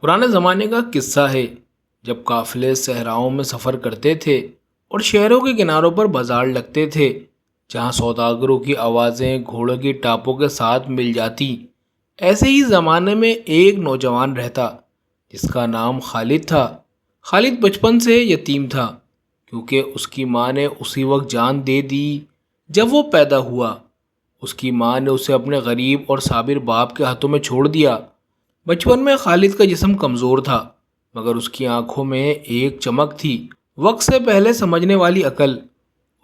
پرانے زمانے کا قصہ ہے جب قافلے صحراؤں میں سفر کرتے تھے اور شہروں کے کناروں پر بازار لگتے تھے جہاں سوداگروں کی آوازیں گھوڑوں کی ٹاپوں کے ساتھ مل جاتی۔ ایسے ہی زمانے میں ایک نوجوان رہتا جس کا نام خالد تھا۔ خالد بچپن سے یتیم تھا کیونکہ اس کی ماں نے اسی وقت جان دے دی جب وہ پیدا ہوا۔ اس کی ماں نے اسے اپنے غریب اور صابر باپ کے ہاتھوں میں چھوڑ دیا۔ بچپن میں خالد کا جسم کمزور تھا مگر اس کی آنکھوں میں ایک چمک تھی، وقت سے پہلے سمجھنے والی عقل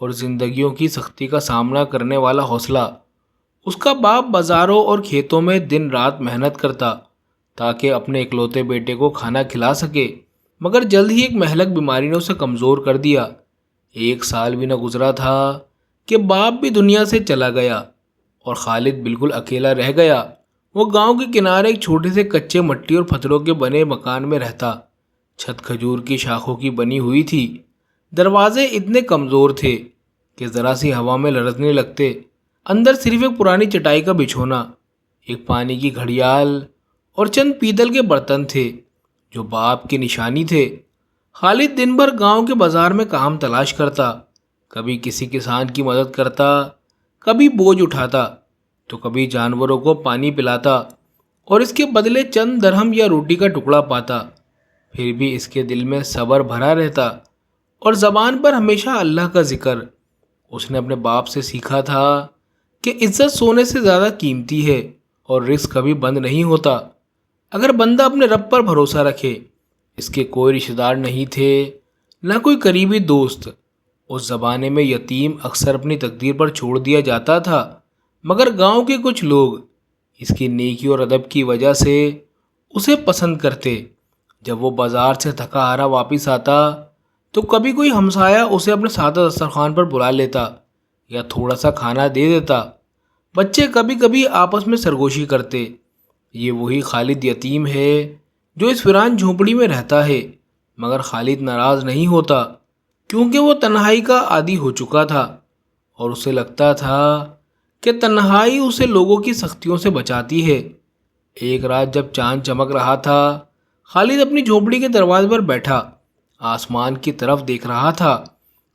اور زندگیوں کی سختی کا سامنا کرنے والا حوصلہ۔ اس کا باپ بازاروں اور کھیتوں میں دن رات محنت کرتا تاکہ اپنے اکلوتے بیٹے کو کھانا کھلا سکے، مگر جلد ہی ایک مہلک بیماری نے اسے کمزور کر دیا۔ ایک سال بھی نہ گزرا تھا کہ باپ بھی دنیا سے چلا گیا اور خالد بالکل اکیلا رہ گیا۔ وہ گاؤں کے کنارے ایک چھوٹے سے کچے مٹی اور پتھروں کے بنے مکان میں رہتا۔ چھت کھجور کی شاخوں کی بنی ہوئی تھی، دروازے اتنے کمزور تھے کہ ذرا سی ہوا میں لرزنے لگتے۔ اندر صرف ایک پرانی چٹائی کا بچھونا، ایک پانی کی گھڑیال اور چند پیتل کے برتن تھے جو باپ کی نشانی تھے۔ خالد دن بھر گاؤں کے بازار میں کام تلاش کرتا، کبھی کسی کسان کی مدد کرتا، کبھی بوجھ اٹھاتا تو کبھی جانوروں کو پانی پلاتا اور اس کے بدلے چند درہم یا روٹی کا ٹکڑا پاتا۔ پھر بھی اس کے دل میں صبر بھرا رہتا اور زبان پر ہمیشہ اللہ کا ذکر۔ اس نے اپنے باپ سے سیکھا تھا کہ عزت سونے سے زیادہ قیمتی ہے اور رزق کبھی بند نہیں ہوتا اگر بندہ اپنے رب پر بھروسہ رکھے۔ اس کے کوئی رشتہ دار نہیں تھے، نہ کوئی قریبی دوست۔ اس زمانے میں یتیم اکثر اپنی تقدیر پر چھوڑ دیا جاتا تھا، مگر گاؤں کے کچھ لوگ اس کی نیکی اور ادب کی وجہ سے اسے پسند کرتے۔ جب وہ بازار سے تھکا ہارا واپس آتا تو کبھی کوئی ہمسایہ اسے اپنے سادہ دسترخوان پر بلا لیتا یا تھوڑا سا کھانا دے دیتا۔ بچے کبھی کبھی آپس میں سرگوشی کرتے، یہ وہی خالد یتیم ہے جو اس ویران جھونپڑی میں رہتا ہے۔ مگر خالد ناراض نہیں ہوتا کیونکہ وہ تنہائی کا عادی ہو چکا تھا اور اسے لگتا تھا کہ تنہائی اسے لوگوں کی سختیوں سے بچاتی ہے۔ ایک رات جب چاند چمک رہا تھا، خالد اپنی جھونپڑی کے دروازے پر بیٹھا آسمان کی طرف دیکھ رہا تھا۔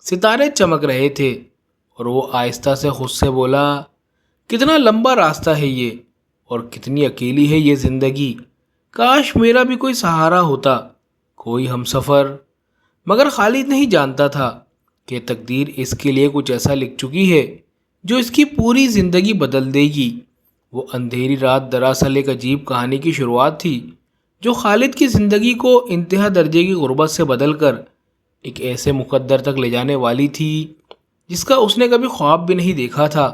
ستارے چمک رہے تھے اور وہ آہستہ سے خود سے بولا، کتنا لمبا راستہ ہے یہ اور کتنی اکیلی ہے یہ زندگی۔ کاش میرا بھی کوئی سہارا ہوتا، کوئی ہمسفر۔ مگر خالد نہیں جانتا تھا کہ تقدیر اس کے لیے کچھ ایسا لکھ چکی ہے جو اس کی پوری زندگی بدل دے گی۔ وہ اندھیری رات دراصل ایک عجیب کہانی کی شروعات تھی جو خالد کی زندگی کو انتہا درجے کی غربت سے بدل کر ایک ایسے مقدر تک لے جانے والی تھی جس کا اس نے کبھی خواب بھی نہیں دیکھا تھا۔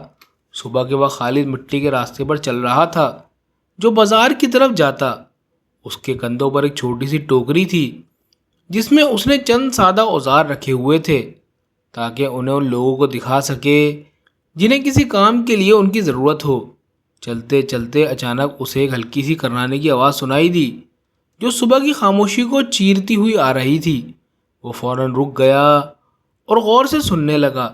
صبح کے وقت خالد مٹی کے راستے پر چل رہا تھا جو بازار کی طرف جاتا۔ اس کے کندھوں پر ایک چھوٹی سی ٹوکری تھی جس میں اس نے چند سادہ اوزار رکھے ہوئے تھے تاکہ انہیں ان لوگوں کو دکھا سکے جنہیں کسی کام کے لیے ان کی ضرورت ہو۔ چلتے چلتے اچانک اسے ایک ہلکی سی کرنانے کی آواز سنائی دی جو صبح کی خاموشی کو چیرتی ہوئی آ رہی تھی۔ وہ فوراً رک گیا اور غور سے سننے لگا۔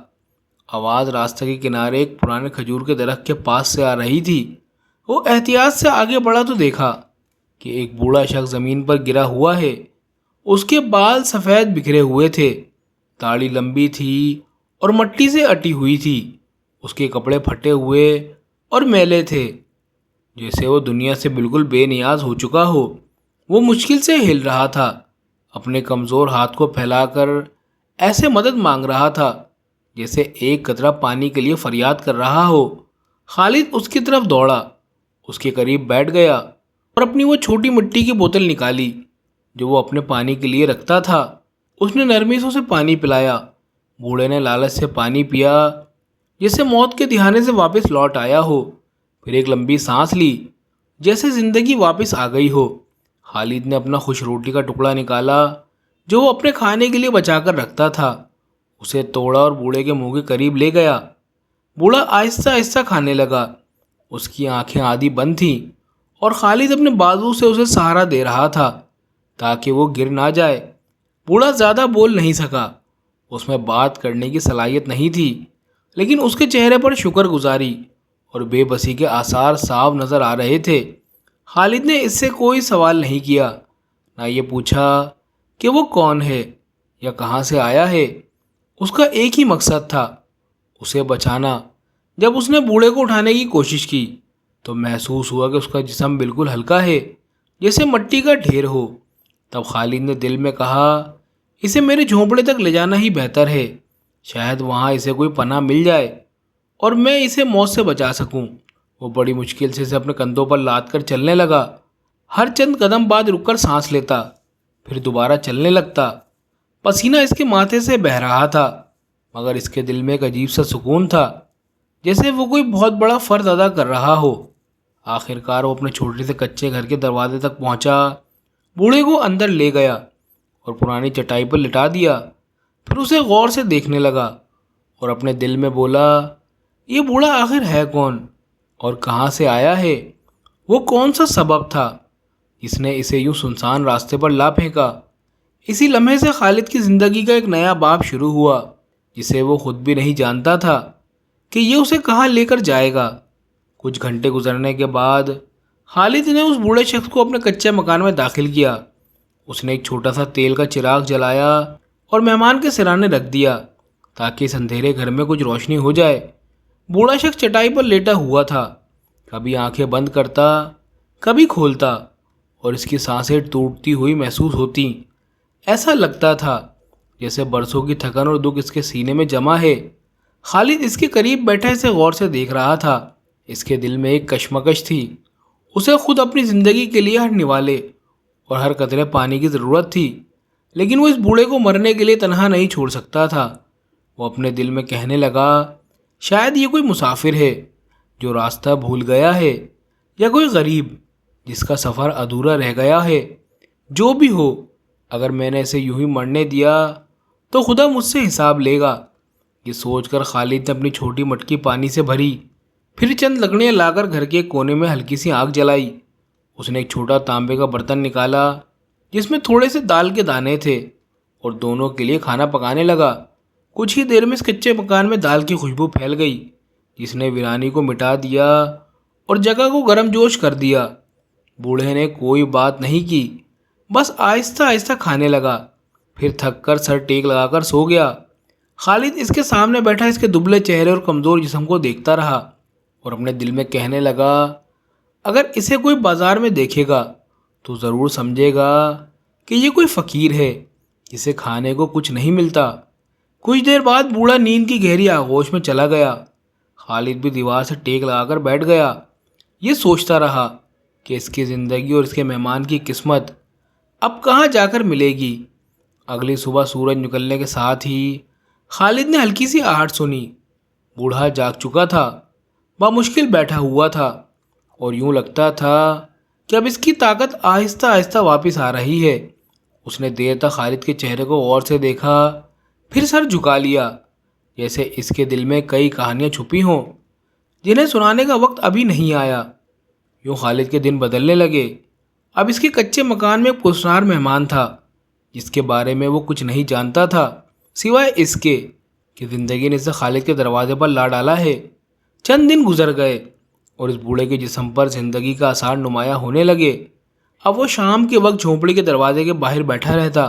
آواز راستہ کے کنارے ایک پرانے کھجور کے درخت کے پاس سے آ رہی تھی۔ وہ احتیاط سے آگے بڑھا تو دیکھا کہ ایک بوڑھا شخص زمین پر گرا ہوا ہے۔ اس کے بال سفید بکھرے ہوئے تھے، داڑھی لمبی تھی اور مٹی سے اٹی ہوئی تھی۔ اس کے کپڑے پھٹے ہوئے اور میلے تھے جیسے وہ دنیا سے بالکل بے نیاز ہو چکا ہو۔ وہ مشکل سے ہل رہا تھا، اپنے کمزور ہاتھ کو پھیلا کر ایسے مدد مانگ رہا تھا جیسے ایک قطرہ پانی کے لیے فریاد کر رہا ہو۔ خالد اس کی طرف دوڑا، اس کے قریب بیٹھ گیا اور اپنی وہ چھوٹی مٹی کی بوتل نکالی جو وہ اپنے پانی کے لیے رکھتا تھا۔ اس نے نرمی سے اسے پانی پلایا۔ بوڑھے نے لالچ سے پانی پیا جیسے موت کے دہانے سے واپس لوٹ آیا ہو، پھر ایک لمبی سانس لی جیسے زندگی واپس آ گئی ہو۔ خالد نے اپنا خوش روٹی کا ٹکڑا نکالا جو وہ اپنے کھانے کے لیے بچا کر رکھتا تھا، اسے توڑا اور بوڑھے کے منہ کے قریب لے گیا۔ بوڑھا آہستہ آہستہ کھانے لگا، اس کی آنکھیں آدھی بند تھیں اور خالد اپنے بازو سے اسے سہارا دے رہا تھا تاکہ وہ گر نہ جائے۔ بوڑھا زیادہ بول نہیں سکا، اس میں بات کرنے کی صلاحیت نہیں تھی، لیکن اس کے چہرے پر شکر گزاری اور بے بسی کے آثار صاف نظر آ رہے تھے۔ خالد نے اس سے کوئی سوال نہیں کیا، نہ یہ پوچھا کہ وہ کون ہے یا کہاں سے آیا ہے۔ اس کا ایک ہی مقصد تھا، اسے بچانا۔ جب اس نے بوڑھے کو اٹھانے کی کوشش کی تو محسوس ہوا کہ اس کا جسم بالکل ہلکا ہے، جیسے مٹی کا ڈھیر ہو۔ تب خالد نے دل میں کہا، اسے میرے جھونپڑے تک لے جانا ہی بہتر ہے، شاید وہاں اسے کوئی پناہ مل جائے اور میں اسے موت سے بچا سکوں۔ وہ بڑی مشکل سے اسے اپنے کندھوں پر لاد کر چلنے لگا۔ ہر چند قدم بعد رک کر سانس لیتا، پھر دوبارہ چلنے لگتا۔ پسینہ اس کے ماتھے سے بہہ رہا تھا، مگر اس کے دل میں ایک عجیب سا سکون تھا، جیسے وہ کوئی بہت بڑا فرض ادا کر رہا ہو۔ آخر کار وہ اپنے چھوٹے سے کچے گھر کے دروازے تک پہنچا، بوڑھے کو اندر لے گیا اور پرانی چٹائی پر لٹا دیا۔ پھر اسے غور سے دیکھنے لگا اور اپنے دل میں بولا، یہ بوڑھا آخر ہے کون اور کہاں سے آیا ہے؟ وہ کون سا سبب تھا جس نے اسے یوں سنسان راستے پر لا پھینکا؟ اسی لمحے سے خالد کی زندگی کا ایک نیا باب شروع ہوا، جسے وہ خود بھی نہیں جانتا تھا کہ یہ اسے کہاں لے کر جائے گا۔ کچھ گھنٹے گزرنے کے بعد خالد نے اس بوڑھے شخص کو اپنے کچے مکان میں داخل کیا۔ اس نے ایک چھوٹا سا تیل کا چراغ جلایا اور مہمان کے سرانے رکھ دیا تاکہ اس اندھیرے گھر میں کچھ روشنی ہو جائے۔ بوڑھا شخص چٹائی پر لیٹا ہوا تھا، کبھی آنکھیں بند کرتا، کبھی کھولتا، اور اس کی سانسیں ٹوٹتی ہوئی محسوس ہوتی۔ ایسا لگتا تھا جیسے برسوں کی تھکن اور دکھ اس کے سینے میں جمع ہے۔ خالد اس کے قریب بیٹھا اسے غور سے دیکھ رہا تھا۔ اس کے دل میں ایک کشمکش تھی، اسے خود اپنی زندگی کے لیے ہر نوالے اور ہر قطرے پانی کی ضرورت تھی، لیکن وہ اس بوڑھے کو مرنے کے لیے تنہا نہیں چھوڑ سکتا تھا۔ وہ اپنے دل میں کہنے لگا، شاید یہ کوئی مسافر ہے جو راستہ بھول گیا ہے، یا کوئی غریب جس کا سفر ادھورا رہ گیا ہے۔ جو بھی ہو، اگر میں نے اسے یوں ہی مرنے دیا تو خدا مجھ سے حساب لے گا۔ یہ سوچ کر خالد نے اپنی چھوٹی مٹکی پانی سے بھری، پھر چند لکڑیاں لا کر گھر کے ایک کونے میں ہلکی سی آگ جلائی۔ اس نے ایک چھوٹا تانبے کا برتن نکالا جس میں تھوڑے سے دال کے دانے تھے اور دونوں کے لیے کھانا پکانے لگا۔ کچھ ہی دیر میں اس کچے مکان میں دال کی خوشبو پھیل گئی، جس نے ویرانی کو مٹا دیا اور جگہ کو گرم جوش کر دیا۔ بوڑھے نے کوئی بات نہیں کی، بس آہستہ آہستہ کھانے لگا، پھر تھک کر سر ٹیک لگا کر سو گیا۔ خالد اس کے سامنے بیٹھا اس کے دبلے چہرے اور کمزور جسم کو دیکھتا رہا اور اپنے دل میں کہنے لگا، اگر اسے کوئی بازار میں دیکھے گا تو ضرور سمجھے گا کہ یہ کوئی فقیر ہے جسے کھانے کو کچھ نہیں ملتا۔ کچھ دیر بعد بوڑھا نیند کی گہری آغوش میں چلا گیا۔ خالد بھی دیوار سے ٹیک لگا کر بیٹھ گیا۔ یہ سوچتا رہا کہ اس کی زندگی اور اس کے مہمان کی قسمت اب کہاں جا کر ملے گی۔ اگلی صبح سورج نکلنے کے ساتھ ہی خالد نے ہلکی سی آہٹ سنی۔ بوڑھا جاگ چکا تھا، بامشکل بیٹھا ہوا تھا اور یوں لگتا تھا کہ اب اس کی طاقت آہستہ آہستہ واپس آ رہی ہے۔ اس نے دیر تک خالد کے چہرے کو غور سے دیکھا، پھر سر جھکا لیا، جیسے اس کے دل میں کئی کہانیاں چھپی ہوں جنہیں سنانے کا وقت ابھی نہیں آیا۔ یوں خالد کے دن بدلنے لگے۔ اب اس کے کچے مکان میں ایک پرسرار مہمان تھا جس کے بارے میں وہ کچھ نہیں جانتا تھا، سوائے اس کے کہ زندگی نے اسے خالد کے دروازے پر لا ڈالا ہے۔ چند دن گزر گئے اور اس بوڑھے کے جسم پر زندگی کا آثار نمایاں ہونے لگے۔ اب وہ شام کے وقت جھونپڑی کے دروازے کے باہر بیٹھا رہتا،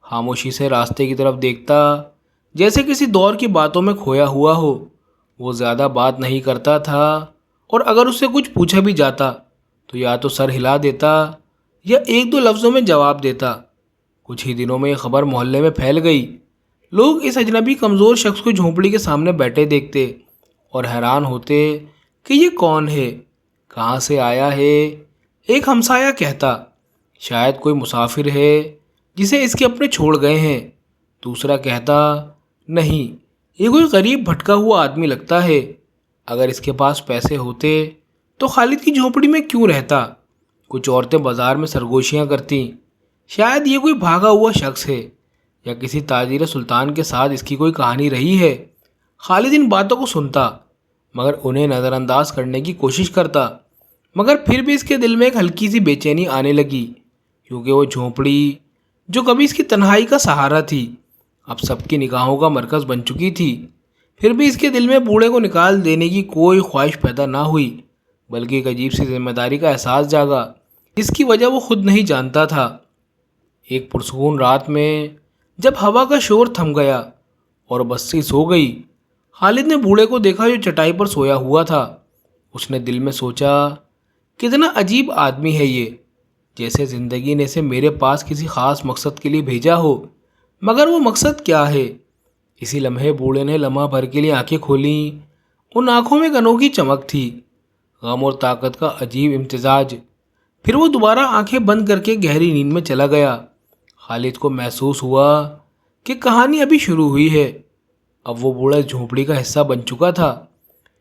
خاموشی سے راستے کی طرف دیکھتا، جیسے کسی دور کی باتوں میں کھویا ہوا ہو۔ وہ زیادہ بات نہیں کرتا تھا اور اگر اس سے کچھ پوچھا بھی جاتا تو یا تو سر ہلا دیتا یا ایک دو لفظوں میں جواب دیتا۔ کچھ ہی دنوں میں یہ خبر محلے میں پھیل گئی۔ لوگ اس اجنبی کمزور شخص کو جھونپڑی کے سامنے بیٹھے دیکھتے اور حیران ہوتے کہ یہ کون ہے، کہاں سے آیا ہے۔ ایک ہمسایہ کہتا، شاید کوئی مسافر ہے جسے اس کے اپنے چھوڑ گئے ہیں۔ دوسرا کہتا، نہیں، یہ کوئی غریب بھٹکا ہوا آدمی لگتا ہے، اگر اس کے پاس پیسے ہوتے تو خالد کی جھونپڑی میں کیوں رہتا۔ کچھ عورتیں بازار میں سرگوشیاں کرتیں، شاید یہ کوئی بھاگا ہوا شخص ہے یا کسی تاجر سلطان کے ساتھ اس کی کوئی کہانی رہی ہے۔ خالد ان باتوں کو سنتا مگر انہیں نظر انداز کرنے کی کوشش کرتا، مگر پھر بھی اس کے دل میں ایک ہلکی سی بے چینی آنے لگی، کیونکہ وہ جھونپڑی جو کبھی اس کی تنہائی کا سہارا تھی اب سب کی نگاہوں کا مرکز بن چکی تھی۔ پھر بھی اس کے دل میں بوڑھے کو نکال دینے کی کوئی خواہش پیدا نہ ہوئی، بلکہ ایک عجیب سی ذمہ داری کا احساس جاگا جس کی وجہ وہ خود نہیں جانتا تھا۔ ایک پرسکون رات میں جب ہوا کا شور تھم گیا اور بستی سو گئی، خالد نے بوڑھے کو دیکھا جو چٹائی پر سویا ہوا تھا۔ اس نے دل میں سوچا، کتنا عجیب آدمی ہے یہ، جیسے زندگی نے اسے میرے پاس کسی خاص مقصد کے لیے بھیجا ہو، مگر وہ مقصد کیا ہے؟ اسی لمحے بوڑھے نے لمحہ بھر کے لیے آنکھیں کھولیں۔ ان آنکھوں میں ایک انوکھی چمک تھی، غم اور طاقت کا عجیب امتزاج۔ پھر وہ دوبارہ آنکھیں بند کر کے گہری نیند میں چلا گیا۔ خالد کو محسوس ہوا کہ کہانی ابھی شروع ہوئی ہے۔ اب وہ بوڑھا جھونپڑی کا حصہ بن چکا تھا،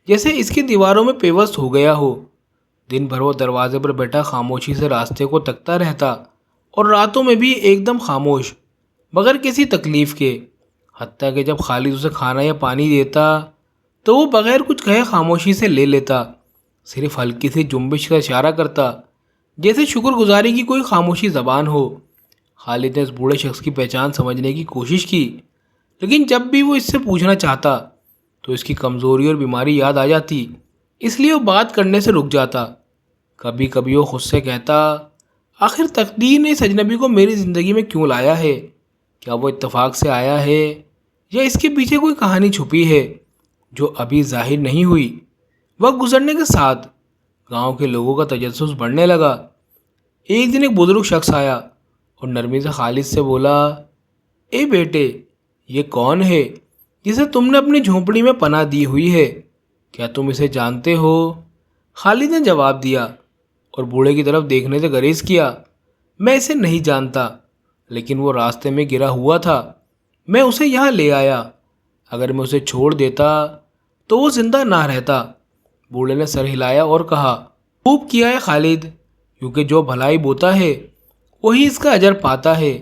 جیسے اس کی دیواروں میں پیوست ہو گیا ہو۔ دن بھر وہ دروازے پر بیٹھا خاموشی سے راستے کو تکتا رہتا، اور راتوں میں بھی ایک دم خاموش، بغیر کسی تکلیف کے۔ حتیٰ کہ جب خالد اسے کھانا یا پانی دیتا تو وہ بغیر کچھ کہے خاموشی سے لے لیتا، صرف ہلکی سی جنبش کا اشارہ کرتا، جیسے شکر گزاری کی کوئی خاموشی زبان ہو۔ خالد نے اس بوڑھے شخص کی پہچان سمجھنے کی کوشش کی، لیکن جب بھی وہ اس سے پوچھنا چاہتا تو اس کی کمزوری اور بیماری یاد آ جاتی، اس لیے وہ بات کرنے سے رک جاتا۔ کبھی کبھی وہ خود سے کہتا، آخر تقدیر نے اس اجنبی کو میری زندگی میں کیوں لایا ہے؟ کیا وہ اتفاق سے آیا ہے، یا اس کے پیچھے کوئی کہانی چھپی ہے جو ابھی ظاہر نہیں ہوئی؟ وقت گزرنے کے ساتھ گاؤں کے لوگوں کا تجسس بڑھنے لگا۔ ایک دن ایک بزرگ شخص آیا اور نرمی سے خالد سے بولا، اے بیٹے، یہ کون ہے جسے تم نے اپنی جھونپڑی میں پناہ دی ہوئی ہے؟ کیا تم اسے جانتے ہو؟ خالد نے جواب دیا اور بوڑھے کی طرف دیکھنے سے گریز کیا، میں اسے نہیں جانتا، لیکن وہ راستے میں گرا ہوا تھا، میں اسے یہاں لے آیا۔ اگر میں اسے چھوڑ دیتا تو وہ زندہ نہ رہتا۔ بوڑھے نے سر ہلایا اور کہا، خوب کیا ہے خالد، کیونکہ جو بھلائی بوتا ہے وہی اس کا اجر پاتا ہے۔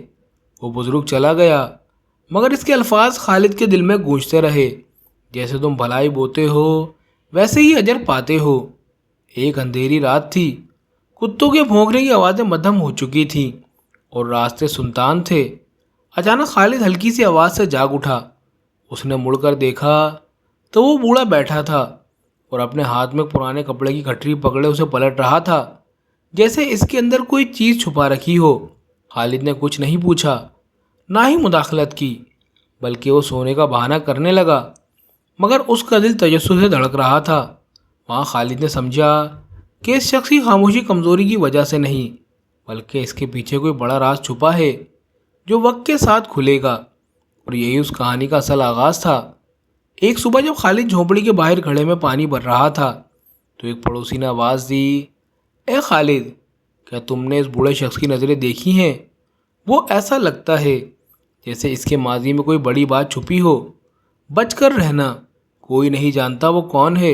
وہ بزرگ چلا گیا، مگر اس کے الفاظ خالد کے دل میں گونجتے رہے، جیسے تم بھلائی بوتے ہو ویسے ہی اجر پاتے ہو۔ ایک اندھیری رات تھی، کتوں کے بھونکنے کی آوازیں مدھم ہو چکی تھیں اور راستے سنتان تھے۔ اچانک خالد ہلکی سی آواز سے جاگ اٹھا۔ اس نے مڑ کر دیکھا تو وہ بوڑھا بیٹھا تھا اور اپنے ہاتھ میں پرانے کپڑے کی گٹھری پکڑے اسے پلٹ رہا تھا، جیسے اس کے اندر کوئی چیز چھپا رکھی ہو۔ خالد نے کچھ نہیں پوچھا، نہ ہی مداخلت کی، بلکہ وہ سونے کا بہانہ کرنے لگا، مگر اس کا دل تجسس سے دھڑک رہا تھا۔ وہاں خالد نے سمجھا کہ اس شخص کی خاموشی کمزوری کی وجہ سے نہیں، بلکہ اس کے پیچھے کوئی بڑا راز چھپا ہے جو وقت کے ساتھ کھلے گا، اور یہی اس کہانی کا اصل آغاز تھا۔ ایک صبح جب خالد جھونپڑی کے باہر گھڑے میں پانی بھر رہا تھا تو ایک پڑوسی نے آواز دی، اے خالد، کیا تم نے اس بوڑھے شخص کی نظریں دیکھی ہیں؟ وہ ایسا لگتا ہے جیسے اس کے ماضی میں کوئی بڑی بات چھپی ہو۔ بچ کر رہنا، کوئی نہیں جانتا وہ کون ہے۔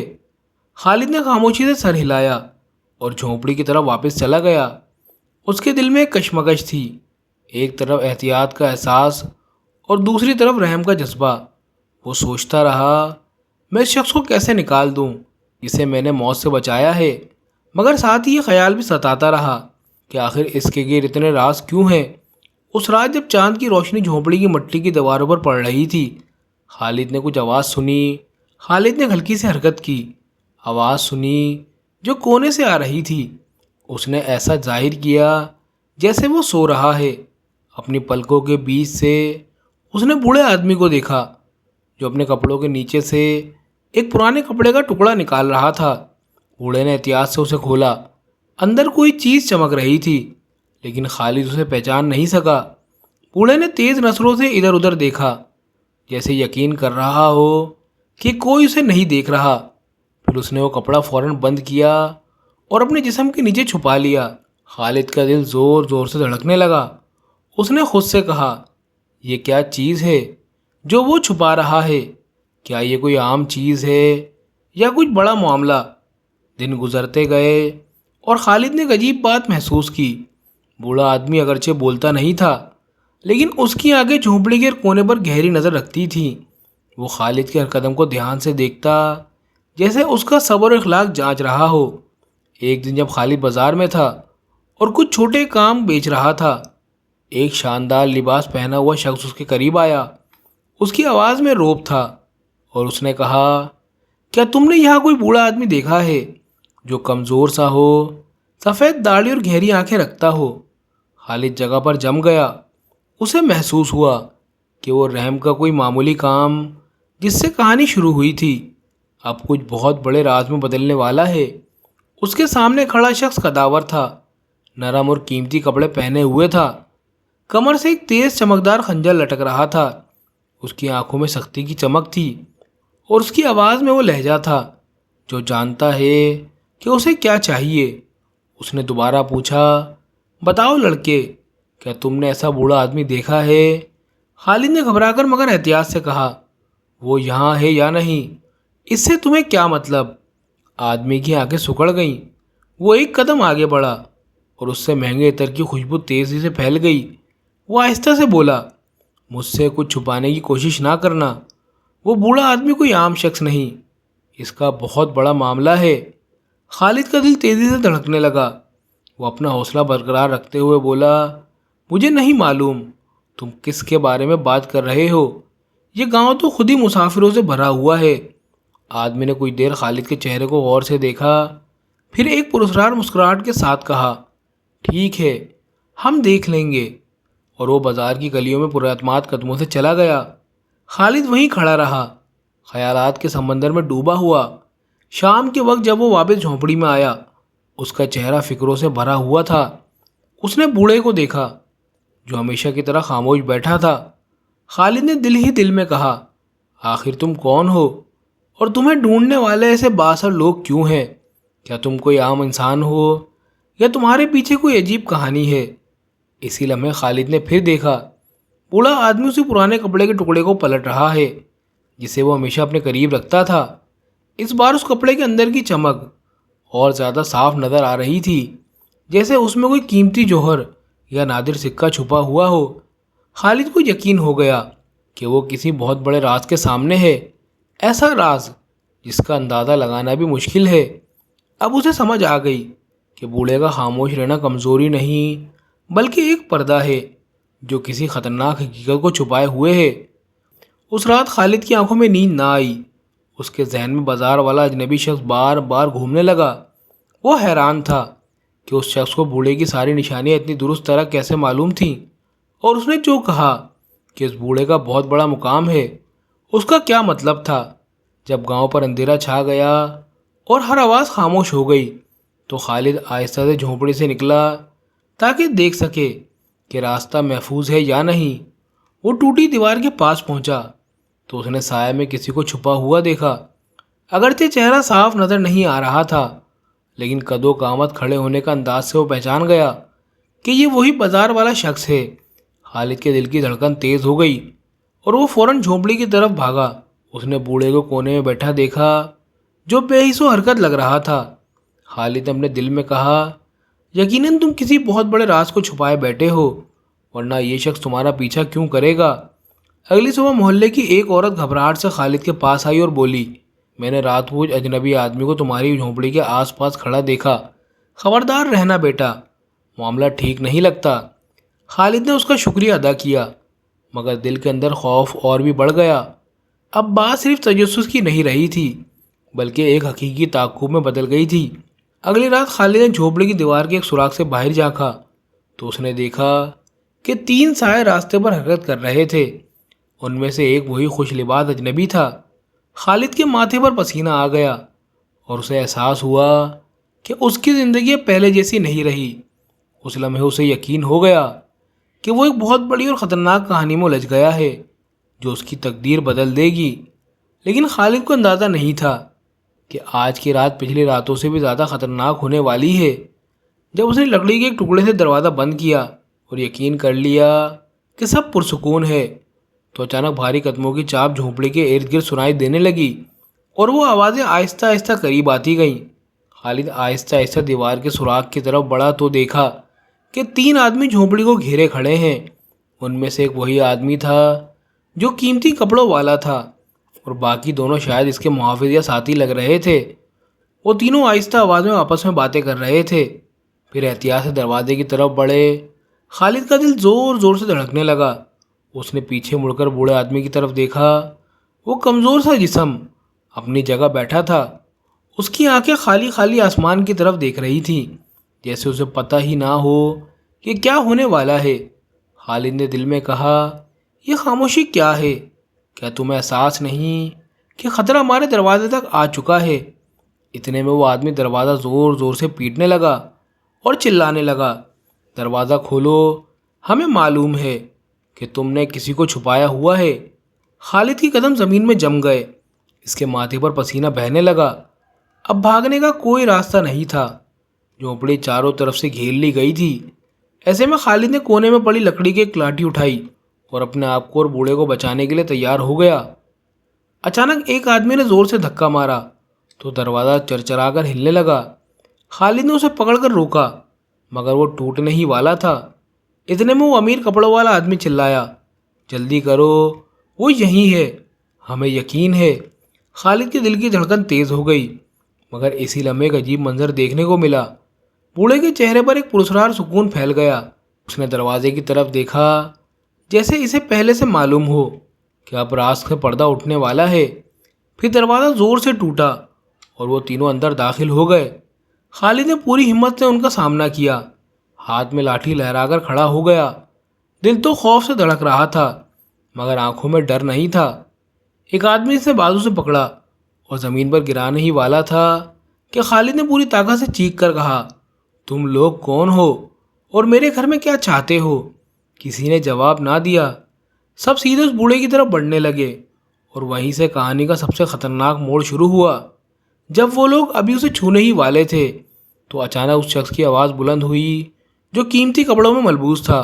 خالد نے خاموشی سے سر ہلایا اور جھونپڑی کی طرف واپس چلا گیا۔ اس کے دل میں ایک کشمکش تھی، ایک طرف احتیاط کا احساس اور دوسری طرف رحم کا جذبہ۔ وہ سوچتا رہا، میں اس شخص کو کیسے نکال دوں جسے میں نے موت سے بچایا ہے؟ مگر ساتھ ہی یہ خیال بھی ستاتا رہا کہ آخر اس کے گرد اتنے راز کیوں ہیں؟ اس رات جب چاند کی روشنی جھونپڑی کی مٹی کی دیواروں پر پڑ رہی تھی، خالد نے کچھ آواز سنی۔ خالد نے ہلکی سے حرکت کی، آواز سنی جو کونے سے آ رہی تھی۔ اس نے ایسا ظاہر کیا جیسے وہ سو رہا ہے۔ اپنی پلکوں کے بیچ سے اس نے بوڑھے آدمی کو دیکھا جو اپنے کپڑوں کے نیچے سے ایک پرانے کپڑے کا ٹکڑا نکال رہا تھا۔ بوڑھے نے احتیاط سے اسے کھولا، اندر کوئی چیز چمک رہی تھی، لیکن خالد اسے پہچان نہیں سکا۔ بوڑھے نے تیز نظروں سے ادھر ادھر دیکھا، جیسے یقین کر رہا ہو کہ کوئی اسے نہیں دیکھ رہا۔ پھر اس نے وہ کپڑا فوراً بند کیا اور اپنے جسم کے نیچے چھپا لیا۔ خالد کا دل زور زور سے دھڑکنے لگا۔ اس نے خود سے کہا، یہ کیا چیز ہے جو وہ چھپا رہا ہے؟ کیا یہ کوئی عام چیز ہے یا کچھ بڑا معاملہ؟ دن گزرتے گئے اور خالد نے ایک عجیب بات محسوس کی۔ بوڑھا آدمی اگرچہ بولتا نہیں تھا، لیکن اس کی آنکھیں جھونپڑی کے کونے پر گہری نظر رکھتی تھیں۔ وہ خالد کے ہر قدم کو دھیان سے دیکھتا، جیسے اس کا صبر و اخلاق جانچ رہا ہو۔ ایک دن جب خالد بازار میں تھا اور کچھ چھوٹے کام بیچ رہا تھا، ایک شاندار لباس پہنا ہوا شخص اس کے قریب آیا۔ اس کی آواز میں رعب تھا اور اس نے کہا، کیا تم نے یہاں کوئی بوڑھا آدمی دیکھا ہے جو کمزور سا ہو، سفید داڑھی اور گہری آنکھیں رکھتا ہو؟ خالد جگہ پر جم گیا۔ اسے محسوس ہوا کہ وہ رحم کا کوئی معمولی کام جس سے کہانی شروع ہوئی تھی اب کچھ بہت بڑے راز میں بدلنے والا ہے۔ اس کے سامنے کھڑا شخص قداور تھا، نرم اور قیمتی کپڑے پہنے ہوئے تھا، کمر سے ایک تیز چمکدار خنجر لٹک رہا تھا۔ اس کی آنکھوں میں سختی کی چمک تھی اور اس کی آواز میں وہ لہجہ تھا جو جانتا ہے کہ اسے کیا چاہیے۔ اس نے دوبارہ پوچھا، بتاؤ لڑکے، کیا تم نے ایسا بوڑھا آدمی دیکھا ہے؟ خالد نے گھبرا کر مگر احتیاط سے کہا، وہ یہاں ہے یا نہیں، اس سے تمہیں کیا مطلب؟ آدمی کی آنکھیں سکڑ گئیں۔ وہ ایک قدم آگے بڑھا اور اس سے مہنگے عطر کی خوشبو تیزی سے پھیل گئی۔ وہ آہستہ سے بولا، مجھ سے کچھ چھپانے کی کوشش نہ کرنا، وہ بوڑھا آدمی کوئی عام شخص نہیں، اس کا بہت بڑا معاملہ ہے۔ خالد کا دل تیزی سے دھڑکنے لگا۔ وہ اپنا حوصلہ برقرار رکھتے ہوئے بولا، مجھے نہیں معلوم تم کس کے بارے میں بات کر رہے ہو، یہ گاؤں تو خود ہی مسافروں سے بھرا ہوا ہے۔ آدمی نے کچھ دیر خالد کے چہرے کو غور سے دیکھا، پھر ایک پراسرار مسکراہٹ کے ساتھ کہا، ٹھیک ہے، ہم دیکھ لیں گے، اور وہ بازار کی گلیوں میں پراعتماد قدموں سے چلا گیا۔ خالد وہیں کھڑا رہا، خیالات کے سمندر میں ڈوبا ہوا۔ شام کے وقت جب وہ واپس جھونپڑی میں آیا، اس کا چہرہ فکروں سے بھرا ہوا تھا۔ اس نے بوڑھے کو دیکھا جو ہمیشہ کی طرح خاموش بیٹھا تھا۔ خالد نے دل ہی دل میں کہا، آخر تم کون ہو اور تمہیں ڈھونڈنے والے ایسے بااثر لوگ کیوں ہیں؟ کیا تم کوئی عام انسان ہو یا تمہارے پیچھے کوئی عجیب کہانی ہے؟ اسی لمحے خالد نے پھر دیکھا، بوڑھا آدمی اسی پرانے کپڑے کے ٹکڑے کو پلٹ رہا ہے جسے وہ ہمیشہ اپنے قریب رکھتا تھا۔ اس بار اس کپڑے کے اندر کی چمک اور زیادہ صاف نظر آ رہی تھی، جیسے اس میں کوئی قیمتی جوہر یا نادر سکہ چھپا ہوا ہو۔ خالد کو یقین ہو گیا کہ وہ کسی بہت بڑے راز کے سامنے ہے، ایسا راز جس کا اندازہ لگانا بھی مشکل ہے۔ اب اسے سمجھ آ گئی کہ بوڑھے کا خاموش رہنا کمزوری نہیں بلکہ ایک پردہ ہے جو کسی خطرناک حقیقت کو چھپائے ہوئے ہے۔ اس رات خالد کی آنکھوں میں نیند نہ آئی۔ اس کے ذہن میں بازار والا اجنبی شخص بار بار گھومنے لگا۔ وہ حیران تھا کہ اس شخص کو بوڑھے کی ساری نشانیاں اتنی درست طرح کیسے معلوم تھیں، اور اس نے جو کہا کہ اس بوڑھے کا بہت بڑا مقام ہے، اس کا کیا مطلب تھا۔ جب گاؤں پر اندھیرا چھا گیا اور ہر آواز خاموش ہو گئی تو خالد آہستہ سے جھونپڑی سے نکلا تاکہ دیکھ سکے کہ راستہ محفوظ ہے یا نہیں۔ وہ ٹوٹی دیوار کے پاس پہنچا تو اس نے سائے میں کسی کو چھپا ہوا دیکھا۔ اگرچہ چہرہ صاف نظر نہیں آ رہا تھا، لیکن قد و قامت کھڑے ہونے کا انداز سے وہ پہچان گیا کہ یہ وہی بازار والا شخص ہے۔ خالد کے دل کی دھڑکن تیز ہو گئی اور وہ فوراً جھونپڑی کی طرف بھاگا۔ اس نے بوڑھے کو کونے میں بیٹھا دیکھا جو بے حس و حرکت لگ رہا تھا۔ خالد نے اپنے دل میں کہا، یقیناً تم کسی بہت بڑے راز کو چھپائے بیٹھے ہو، ورنہ یہ شخص تمہارا پیچھا کیوں کرے گا؟ اگلی صبح محلے کی ایک عورت گھبراہٹ سے خالد کے پاس آئی اور بولی، میں نے رات کو کچھ اجنبی آدمی کو تمہاری جھونپڑی کے آس پاس کھڑا دیکھا، خبردار رہنا بیٹا، معاملہ ٹھیک نہیں لگتا۔ خالد نے اس کا شکریہ ادا کیا، مگر دل کے اندر خوف اور بھی بڑھ گیا۔ اب بات صرف تجسس کی نہیں رہی تھی بلکہ ایک حقیقی تعقب میں بدل گئی تھی۔ اگلی رات خالد نے جھونپڑی کی دیوار کے ایک سوراخ سے باہر جھانکا تو اس نے دیکھا کہ 3 سائے راستے پر حرکت کر رہے تھے۔ ان میں سے ایک وہی خوش لباس اجنبی تھا۔ خالد کے ماتھے پر پسینہ آ گیا اور اسے احساس ہوا کہ اس کی زندگی پہلے جیسی نہیں رہی۔ اس لمحے اسے یقین ہو گیا کہ وہ ایک بہت بڑی اور خطرناک کہانی میں الجھ گیا ہے جو اس کی تقدیر بدل دے گی۔ لیکن خالد کو اندازہ نہیں تھا کہ آج کی رات پچھلی راتوں سے بھی زیادہ خطرناک ہونے والی ہے۔ جب اس نے لکڑی کے ایک ٹکڑے سے دروازہ بند کیا اور یقین کر لیا کہ سب پرسکون ہے تو اچانک بھاری قدموں کی چاپ جھونپڑی کے ارد گرد سنائی دینے لگی اور وہ آوازیں آہستہ آہستہ قریب آتی گئیں۔ خالد آہستہ آہستہ دیوار کے سوراخ کی طرف بڑھا تو دیکھا کہ 3 آدمی جھونپڑی کو گھیرے کھڑے ہیں۔ ان میں سے ایک وہی آدمی تھا جو قیمتی کپڑوں والا تھا اور باقی دونوں شاید اس کے محافظ یا ساتھی لگ رہے تھے۔ وہ تینوں آہستہ آواز میں آپس میں باتیں کر رہے تھے، پھر احتیاط سے دروازے کی طرف بڑھے۔ خالد کا دل زور زور سے دھڑکنے لگا۔ اس نے پیچھے مڑ کر بوڑھے آدمی کی طرف دیکھا۔ وہ کمزور سا جسم اپنی جگہ بیٹھا تھا، اس کی آنکھیں خالی خالی آسمان کی طرف دیکھ رہی تھیں، جیسے اسے پتہ ہی نہ ہو کہ کیا ہونے والا ہے۔ خالد نے دل میں کہا، یہ خاموشی کیا ہے؟ کیا تمہیں احساس نہیں کہ خطرہ ہمارے دروازے تک آ چکا ہے؟ اتنے میں وہ آدمی دروازہ زور زور سے پیٹنے لگا اور چلانے لگا، دروازہ کھولو، ہمیں معلوم ہے کہ تم نے کسی کو چھپایا ہوا ہے۔ خالد کی قدم زمین میں جم گئے، اس کے ماتھے پر پسینہ بہنے لگا۔ اب بھاگنے کا کوئی راستہ نہیں تھا، جھونپڑی چاروں طرف سے گھیر لی گئی تھی۔ ایسے میں خالد نے کونے میں پڑی لکڑی کی ایک لاٹھی اٹھائی اور اپنے آپ کو اور بوڑھے کو بچانے کے لیے تیار ہو گیا۔ اچانک ایک آدمی نے زور سے دھکا مارا تو دروازہ چرچرا کر ہلنے لگا۔ خالد نے اسے پکڑ کر روکا مگر وہ ٹوٹنے ہی والا تھا۔ اتنے میں وہ امیر کپڑوں والا آدمی چلایا، جلدی کرو، وہ یہیں ہے، ہمیں یقین ہے۔ خالد کے دل کی دھڑکن تیز ہو گئی، مگر اسی لمحے ایک عجیب منظر دیکھنے کو ملا۔ بوڑھے کے چہرے پر ایک پراسرار سکون پھیل گیا۔ اس نے دروازے کی طرف دیکھا، جیسے اسے پہلے سے معلوم ہو کہ اب راز سے پردہ اٹھنے والا ہے۔ پھر دروازہ زور سے ٹوٹا اور وہ تینوں اندر داخل ہو گئے۔ خالد نے پوری ہمت سے ان کا سامنا کیا، ہاتھ میں لاٹھی لہرا کر کھڑا ہو گیا۔ دل تو خوف سے دھڑک رہا تھا مگر آنکھوں میں ڈر نہیں تھا۔ ایک آدمی اسے بازو سے پکڑا اور زمین پر گرانے ہی والا تھا کہ خالد نے پوری طاقت سے چیخ کر کہا، تم لوگ کون ہو اور میرے گھر میں کیا چاہتے ہو؟ کسی نے جواب نہ دیا۔ سب سیدھے اس بوڑھے کی طرف بڑھنے لگے اور وہیں سے کہانی کا سب سے خطرناک موڑ شروع ہوا۔ جب وہ لوگ ابھی اسے چھونے ہی والے تھے تو اچانک اس شخص کی آواز بلند ہوئی جو قیمتی کپڑوں میں ملبوس تھا،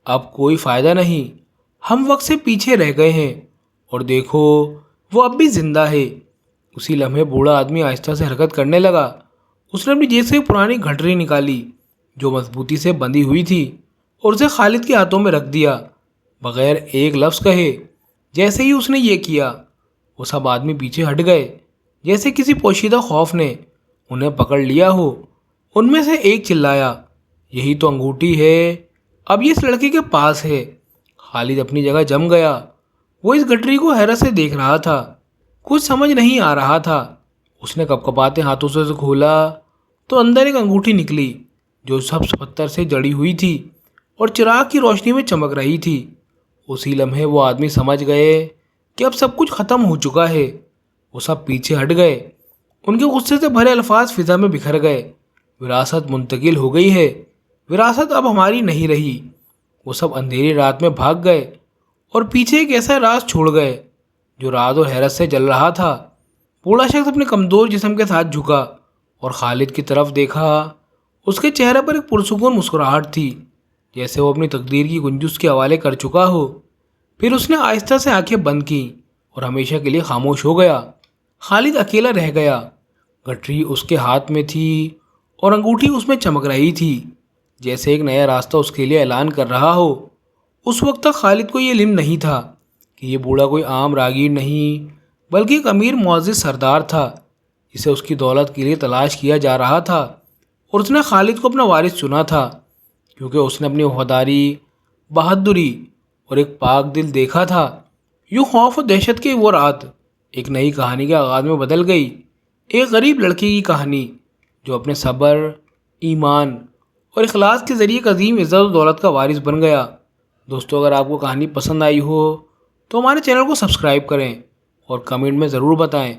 اب کوئی فائدہ نہیں، ہم وقت سے پیچھے رہ گئے ہیں، اور دیکھو وہ اب بھی زندہ ہے۔ اسی لمحے بوڑھا آدمی آہستہ سے حرکت کرنے لگا۔ اس نے اپنی جیب سے ایک پرانی گھٹری نکالی جو مضبوطی سے بندھی ہوئی تھی اور اسے خالد کے ہاتھوں میں رکھ دیا بغیر ایک لفظ کہے۔ جیسے ہی اس نے یہ کیا وہ سب آدمی پیچھے ہٹ گئے، جیسے کسی پوشیدہ خوف نے انہیں پکڑ لیا ہو۔ ان میں سے ایک چلایا، یہی تو انگوٹھی ہے، اب یہ اس لڑکے کے پاس ہے۔ خالد اپنی جگہ جم گیا، وہ اس گٹری کو حیرت سے دیکھ رہا تھا، کچھ سمجھ نہیں آ رہا تھا۔ اس نے کپکپاتے ہاتھوں سے اسے کھولا تو اندر ایک انگوٹھی نکلی جو سبز پتھر سے جڑی ہوئی تھی اور چراغ کی روشنی میں چمک رہی تھی۔ اسی لمحے وہ آدمی سمجھ گئے کہ اب سب کچھ ختم ہو چکا ہے۔ وہ سب پیچھے ہٹ گئے، ان کے غصے سے بھرے الفاظ فضا میں بکھر گئے۔ وراثت منتقل ہو گئی ہے، وراثت اب ہماری نہیں رہی۔ وہ سب اندھیری رات میں بھاگ گئے اور پیچھے ایک ایسا راز چھوڑ گئے جو راز اور حیرت سے جل رہا تھا۔ بوڑھا شخص اپنے کمزور جسم کے ساتھ جھکا اور خالد کی طرف دیکھا۔ اس کے چہرے پر ایک پرسکون مسکراہٹ تھی، جیسے وہ اپنی تقدیر کی گنجش کے حوالے کر چکا ہو۔ پھر اس نے آہستہ سے آنکھیں بند کیں اور ہمیشہ کے لیے خاموش ہو گیا۔ خالد اکیلا رہ گیا، گٹری اس کے ہاتھ میں تھی اور انگوٹھی اس میں چمک رہی تھی، جیسے ایک نیا راستہ اس کے لیے اعلان کر رہا ہو۔ اس وقت تک خالد کو یہ علم نہیں تھا کہ یہ بوڑھا کوئی عام راگیر نہیں بلکہ ایک امیر معزز سردار تھا جسے اس کی دولت کے لیے تلاش کیا جا رہا تھا، اور اس نے خالد کو اپنا وارث چنا تھا کیونکہ اس نے اپنی وفاداری، بہادری اور ایک پاک دل دیکھا تھا۔ یوں خوف و دہشت کی وہ رات ایک نئی کہانی کے آغاز میں بدل گئی، ایک غریب لڑکی کی کہانی جو اپنے صبر، ایمان اور اخلاص کے ذریعے ایک عظیم عزت و دولت کا وارث بن گیا۔ دوستو، اگر آپ کو کہانی پسند آئی ہو تو ہمارے چینل کو سبسکرائب کریں اور کمنٹ میں ضرور بتائیں